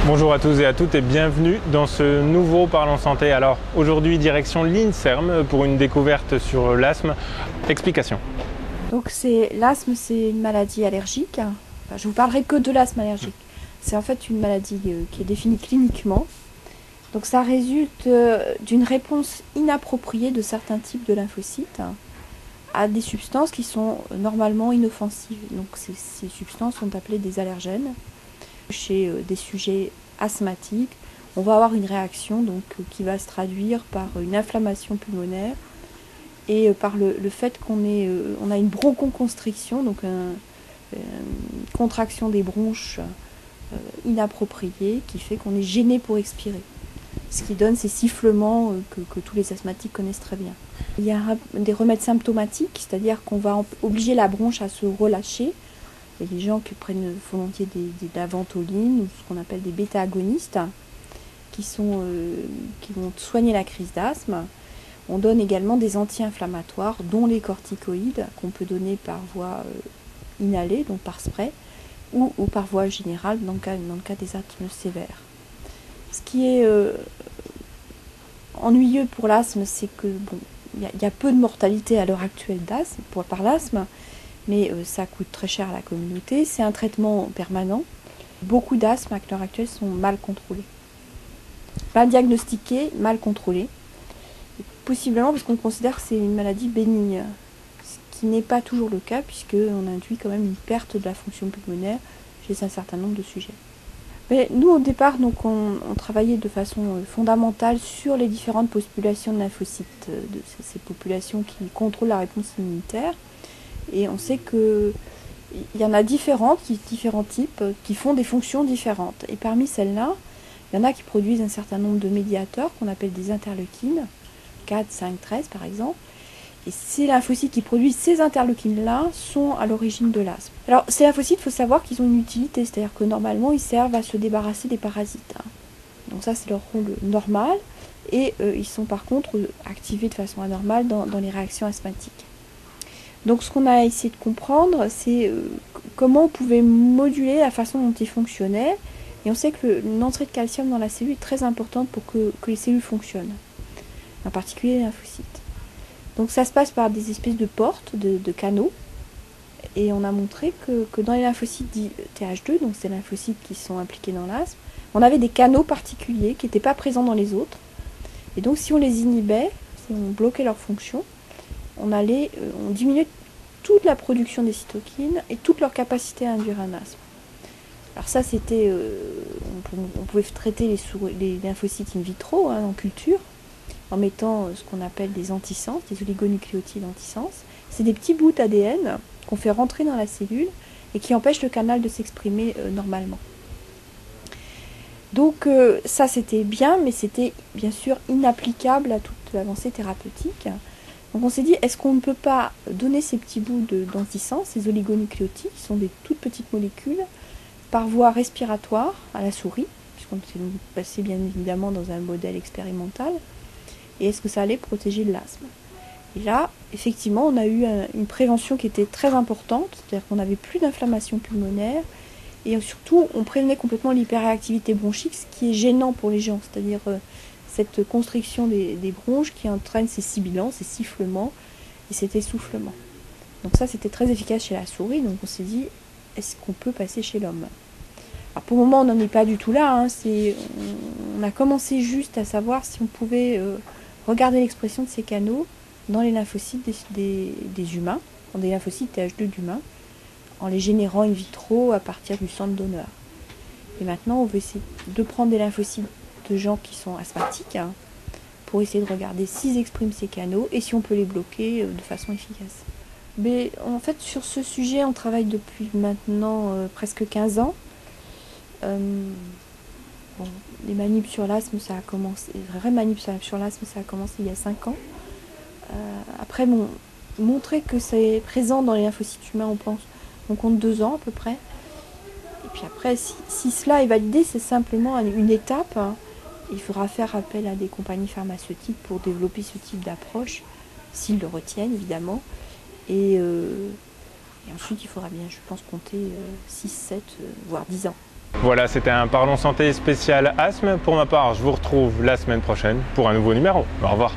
Bonjour à tous et à toutes et bienvenue dans ce nouveau Parlons Santé. Alors aujourd'hui direction l'INSERM pour une découverte sur l'asthme. Explication. Donc l'asthme, c'est une maladie allergique. Enfin, je vous parlerai que de l'asthme allergique. C'est en fait une maladie qui est définie cliniquement. Donc ça résulte d'une réponse inappropriée de certains types de lymphocytes à des substances qui sont normalement inoffensives. Donc ces substances sont appelées des allergènes. Chez des sujets asthmatiques, on va avoir une réaction qui va se traduire par une inflammation pulmonaire et par le fait on a une bronchoconstriction, donc une contraction des bronches inappropriée qui fait qu'on est gêné pour expirer. Ce qui donne ces sifflements que tous les asthmatiques connaissent très bien. Il y a des remèdes symptomatiques, c'est-à-dire qu'on va obliger la bronche à se relâcher. Il y a des gens qui prennent volontiers de la ventoline ou ce qu'on appelle des bêta-agonistes qui vont soigner la crise d'asthme. On donne également des anti-inflammatoires, dont les corticoïdes, qu'on peut donner par voie inhalée, donc par spray, ou par voie générale dans le cas des asthmes sévères. Ce qui est ennuyeux pour l'asthme, c'est que y a peu de mortalité à l'heure actuelle par l'asthme, mais ça coûte très cher à la communauté. C'est un traitement permanent. Beaucoup d'asthme à l'heure actuelle sont mal contrôlés. Mal diagnostiqués, mal contrôlés. Possiblement parce qu'on considère que c'est une maladie bénigne, ce qui n'est pas toujours le cas puisqu'on induit quand même une perte de la fonction pulmonaire chez un certain nombre de sujets. Mais nous au départ on travaillait de façon fondamentale sur les différentes populations de lymphocytes, de ces populations qui contrôlent la réponse immunitaire. Et on sait qu'il y en a différents types qui font des fonctions différentes. Et parmi celles-là, il y en a qui produisent un certain nombre de médiateurs qu'on appelle des interleukines, 4, 5, 13 par exemple. Et ces lymphocytes qui produisent ces interleukines-là sont à l'origine de l'asthme. Alors ces lymphocytes, il faut savoir qu'ils ont une utilité, c'est-à-dire que normalement ils servent à se débarrasser des parasites. Donc ça c'est leur rôle normal. Et ils sont par contre activés de façon anormale dans les réactions asthmatiques. Donc ce qu'on a essayé de comprendre, c'est comment on pouvait moduler la façon dont ils fonctionnaient. Et on sait que l'entrée de calcium dans la cellule est très importante pour que les cellules fonctionnent, en particulier les lymphocytes. Donc ça se passe par des espèces de portes, de canaux. Et on a montré que dans les lymphocytes dits Th2, donc ces lymphocytes qui sont impliqués dans l'asthme, on avait des canaux particuliers qui n'étaient pas présents dans les autres. Et donc si on les inhibait, si on bloquait leur fonction, on diminuait toute la production des cytokines et toute leur capacité à induire un asthme. Alors ça, on pouvait traiter les lymphocytes in vitro, en culture, en mettant ce qu'on appelle des antisenses, des oligonucléotides antisenses. C'est des petits bouts d'ADN qu'on fait rentrer dans la cellule et qui empêchent le canal de s'exprimer normalement. Donc ça, c'était bien, mais c'était bien sûr inapplicable à toute l'avancée thérapeutique. Donc on s'est dit, est-ce qu'on ne peut pas donner ces petits bouts d'antisense, ces oligonucléotides, qui sont des toutes petites molécules, par voie respiratoire à la souris, puisqu'on s'est passé bien évidemment dans un modèle expérimental, et est-ce que ça allait protéger de l'asthme? Et là, effectivement, on a eu une prévention qui était très importante, c'est-à-dire qu'on n'avait plus d'inflammation pulmonaire, et surtout, on prévenait complètement l'hyperréactivité bronchique, ce qui est gênant pour les gens, c'est-à-dire cette constriction des bronches qui entraîne ces sibilants, ces sifflements et cet essoufflement. Donc ça, c'était très efficace chez la souris, donc on s'est dit, est-ce qu'on peut passer chez l'homme? Alors pour le moment, on n'en est pas du tout là, on a commencé juste à savoir si on pouvait regarder l'expression de ces canaux dans les lymphocytes des humains, dans des lymphocytes Th2 d'humains, en les générant in vitro à partir du sang de donneur. Et maintenant, on veut essayer de prendre des lymphocytes de gens qui sont asthmatiques pour essayer de regarder s'ils expriment ces canaux et si on peut les bloquer de façon efficace. Mais en fait, sur ce sujet, on travaille depuis maintenant presque 15 ans. Les manips sur l'asthme, ça a commencé, les vraies manips sur l'asthme, ça a commencé il y a 5 ans. Après, montrer que c'est présent dans les lymphocytes humains, on compte 2 ans à peu près. Et puis après, si cela est validé, c'est simplement une étape. Il faudra faire appel à des compagnies pharmaceutiques pour développer ce type d'approche, s'ils le retiennent évidemment. Et ensuite, il faudra bien, je pense, compter 6, 7, voire 10 ans. Voilà, c'était un Parlons Santé spécial asthme. Pour ma part, je vous retrouve la semaine prochaine pour un nouveau numéro. Au revoir.